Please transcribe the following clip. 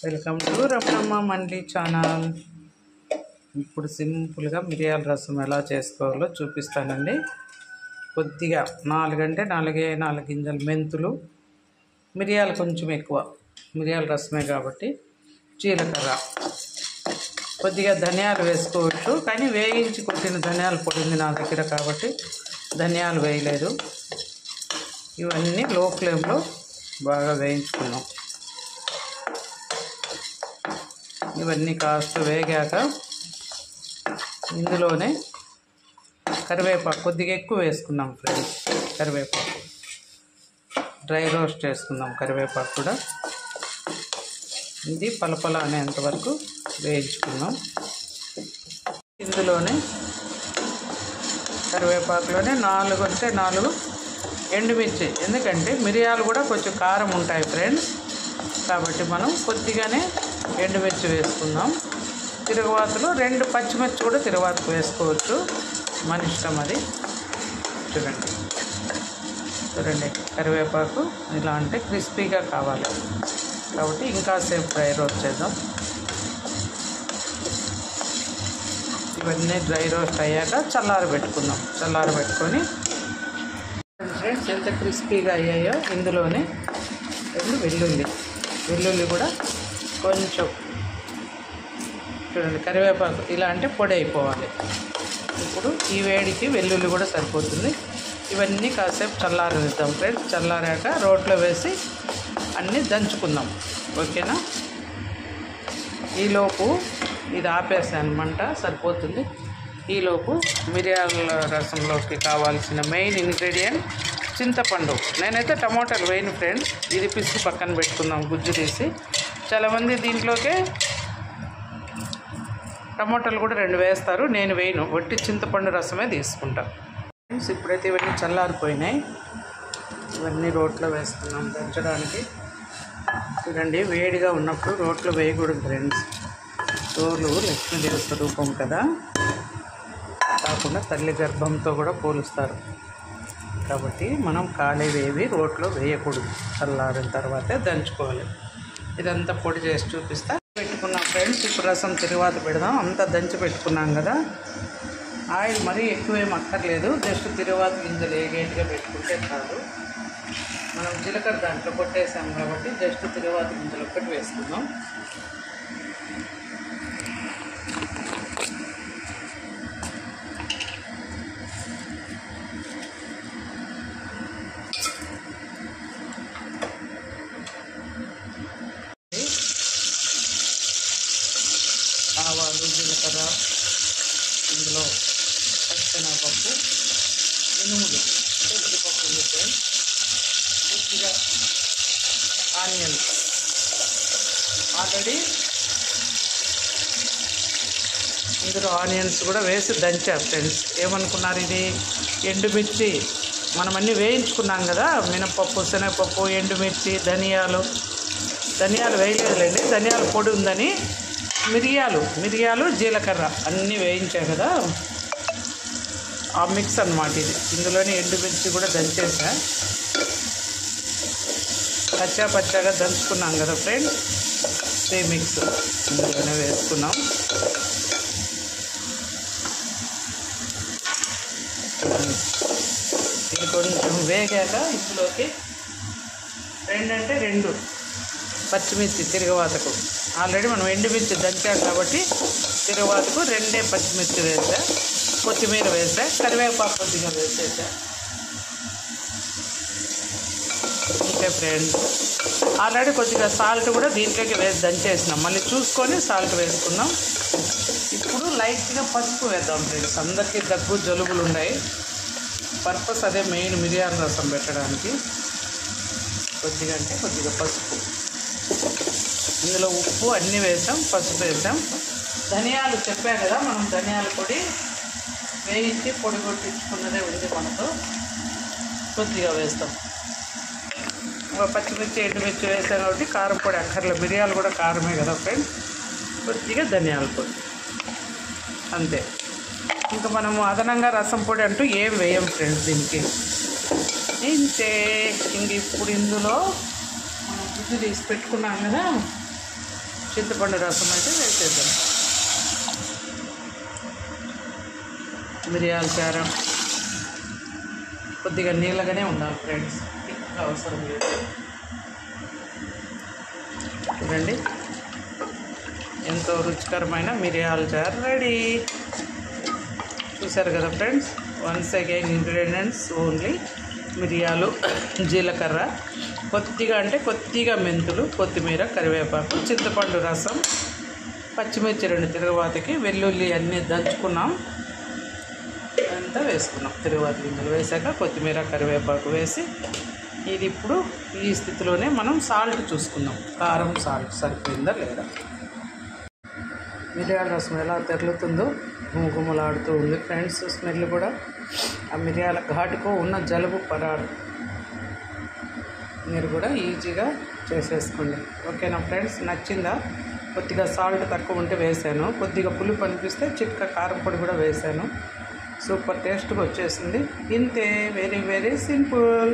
Welcome to Ramanamma మండలి channel. ఇప్పుడు సింపుల్గా మిరియాల రసం ఎలా చేసుకోవాలో చూపిస్తానండి. కొద్దిగా 4 గింజలు మెంతులు, మిరియాలు కొంచెం ఎక్కువ, మిరియాల రసమే కాబట్టి జీలకర్ర, కొద్దిగా ధనియాలు వేసుకోవచ్చు. కానీ వేయించి కొట్టిన ధనియాల పొడి ఉంది నా దగ్గర కాబట్టి ధనియాలు వేయలేదు. ఇవన్నీ లో ఫ్లేమ్లో బాగా వేయించుకున్నాం. ఇవన్నీ కాస్త వేగాక ఇందులోనే కరివేపాకు కొద్దిగా ఎక్కువ వేసుకున్నాం ఫ్రెండ్స్. కరివేపాకు డ్రై రోస్ట్ చేసుకుందాం. కరివేపాకు కూడా ఇది పలపల అనేంత వరకు వేయించుకుందాం. ఇందులోనే కరివేపాకులోనే 4 ఎండుమిర్చి, ఎందుకంటే మిరియాలు కూడా కొంచెం కారం ఉంటాయి ఫ్రెండ్స్, కాబట్టి మనం కొద్దిగానే ఎండుమిర్చి వేసుకుందాం. తిరుగువాతలో 2 పచ్చిమిర్చి కూడా తిరుగువాతకు వేసుకోవచ్చు, మన ఇష్టం అది. చూడండి కరివేపాకు ఇలా అంటే క్రిస్పీగా కావాలి కాబట్టి ఇంకాసేపు డ్రై రోస్ట్ చేద్దాం. ఇవన్నీ డ్రై రోస్ట్ అయ్యాక చల్లారబెట్టుకుందాం. చల్లారబెట్టుకొని ఫ్రెండ్స్ ఎంత క్రిస్పీగా అయ్యాయో ఇందులోనే 2 వెల్లుల్లి కూడా కొంచెం చూడండి. కరివేపాకు ఇలా అంటే పొడి అయిపోవాలి. ఇప్పుడు ఈ వేడికి వెల్లుల్లి కూడా సరిపోతుంది. ఇవన్నీ కాసేపు చల్లారనిద్దాం ఫ్రెండ్స్. చల్లారాక రోట్లో వేసి అన్నీ దంచుకుందాం, ఓకేనా. ఈలోపు ఇది ఆపేసాను మంట, సరిపోతుంది. ఈలోపు మిరియాల రసంలోకి కావాల్సిన మెయిన్ ఇంగ్రీడియంట్ చింతపండు. నేనైతే టమోటాలు వేయను ఫ్రెండ్స్, ఇది పిసి పక్కన పెట్టుకుందాం గుజ్జు తీసి. చాలామంది దీంట్లోకే టమోటాలు కూడా 2 వేస్తారు, నేను వేయను, వట్టి చింతపండు రసమే తీసుకుంటా ఫ్రెండ్స్. ఇప్పుడైతే ఇవన్నీ చల్లారిపోయినాయి. ఇవన్నీ రోట్లో వేసుకున్నాం దంచడానికి. చూడండి వేడిగా ఉన్నప్పుడు రోట్లో వేయకూడదు ఫ్రెండ్స్. తోలు లక్ష్మీదేవి స్వరూపం కదా, కాకుండా తల్లి గర్భంతో కూడా పోలుస్తారు కాబట్టి మనం కాలేవేవి రోట్లో వేయకూడదు. చల్లారిన తర్వాతే దంచుకోవాలి. ఇదంతా పొడి చేసి చూపిస్తా. పెట్టుకున్నాం ఫ్రెండ్స్. ఇప్పుడు రసం తిరువాత పెడదాం. అంతా దంచి పెట్టుకున్నాం కదా. ఆయిల్ మరీ ఎక్కువేం అక్కర్లేదు, జస్ట్ తిరువాత గింజలు ఏగేట్గా పెట్టుకుంటే కాదు. మనం జీలకర్ర దాంట్లో కొట్టేసాం కాబట్టి జస్ట్ తిరువాత గింజలు ఒక్కటి వేసుకుందాం. ఆవాలు, జీలకర్ర, ఇందులో పచ్చెనగపప్పు, మినుములు అంటే ఉద్దిపప్పు ఉంది ఫ్రెండ్స్, కొద్దిగా ఆనియన్స్. ఆల్రెడీ ఇందులో ఆనియన్స్ కూడా వేసి దంచారు ఫ్రెండ్స్. ఏమనుకున్నారు, ఇది ఎండుమిర్చి మనం అన్నీ వేయించుకున్నాం కదా. మినపప్పు, శనగపప్పు, ఎండుమిర్చి, ధనియాలు వేయలేదులేండి, ధనియాల పొడి ఉందని. మిరియాలు, జీలకర్ర అన్నీ వేయించా కదా, ఆ మిక్స్ అన్నమాట ఇది. ఇందులోనే ఎండుమిర్చి కూడా దంచేసా. పచ్చాగా దంచుకున్నాం కదా ఫ్రెండ్స్, ఈ మిక్స్ ఇందులోనే వేసుకున్నాం. ఇది కొంచెం వేగాక ఇందులోకి 2 పచ్చిమిర్చి తిరుగువాతకు. ఆల్రెడీ మనం ఎండుమిర్చి దంచాం కాబట్టి తిరుగువాతకు 2 పచ్చిమిర్చి వేసా, కొత్తిమీర వేసా, కరివేపాకు కొద్దిగా వేసేసా. ఓకే ఫ్రెండ్స్, ఆల్రెడీ కొద్దిగా సాల్ట్ కూడా దీంట్లోకి వేసి దంచేసినాం. మళ్ళీ చూసుకొని సాల్ట్ వేసుకున్నాం. ఇప్పుడు లైట్గా పసుపు వేద్దాం ఫ్రెండ్స్. అందరికీ దగ్గు జలుబులు ఉన్నాయి, పర్పస్ అదే మెయిన్ మిరియాల రసం పెట్టడానికి. కొద్దిగా పసుపు, ఇందులో ఉప్పు అన్నీ వేసాం, పసుపు వేసాం. ధనియాలు చెప్పా కదా, మనం ధనియాల పొడి వేయించి పొడి కొట్టించుకున్నదే ఉంది మనతో, కొద్దిగా వేస్తాం. పచ్చిమిర్చి, ఎండుమిర్చి వేసాం కాబట్టి కారం పొడి అక్కర్లేదు. మిరియాలు కూడా కారమే కదా ఫ్రెండ్స్. కొద్దిగా ధనియాల పొడి అంతే. ఇంకా మనము అదనంగా రసం పొడి అంటూ ఏం వేయం ఫ్రెండ్స్ దీనికి. ఇంతే. ఇంక ఇప్పుడు ఇందులో మనం గుజ్జు తీసి పెట్టుకున్నాం కదా, చింతపండు రసం అయితే వేసేద్దాం. మిరియాల చారు కొద్దిగా నీళ్ళగానే ఉండాలి ఫ్రెండ్స్, ఇంకా అవసరం లేదు. చూడండి ఎంతో రుచికరమైన మిరియాల చారు రెడీ. చూసారు కదా friends, once again ingredients only మిరియాలు, జీలకర్ర, కొద్దిగా అంటే కొద్దిగా మెంతులు, కొత్తిమీర, కరివేపాకు, చింతపండు రసం, పచ్చిమిర్చి 2 తిరుగుబాతికి, వెల్లుల్లి అన్నీ దంచుకున్నాం, అంతా వేసుకున్నాం. తిరుగుబాతి గింజలు వేసాక కొత్తిమీర, కరివేపాకు వేసి ఇది ఇప్పుడు ఈ స్థితిలోనే మనం సాల్ట్ చూసుకుందాం. కారం సాల్ట్ సరిపోయిందా లేదా. మిరియాల రసం ఎలా తెరులుతుందో గుమగుమలాడుతూ ఉంది ఫ్రెండ్స్. స్మెల్ కూడా ఆ మిరియాల ఘాటుకు ఉన్న జలుబు పరారు. మీరు కూడా ఈజీగా చేసేసుకోండి. ఓకేనా ఫ్రెండ్స్, నచ్చిందా? కొద్దిగా సాల్ట్ తక్కువ ఉంటే వేసాను, కొద్దిగా పులుపు అనిపిస్తే చిట్కా కారం పొడి కూడా వేసాను. సూపర్ టేస్ట్గా వచ్చేసింది. ఇంతే, వెరీ వెరీ సింపుల్.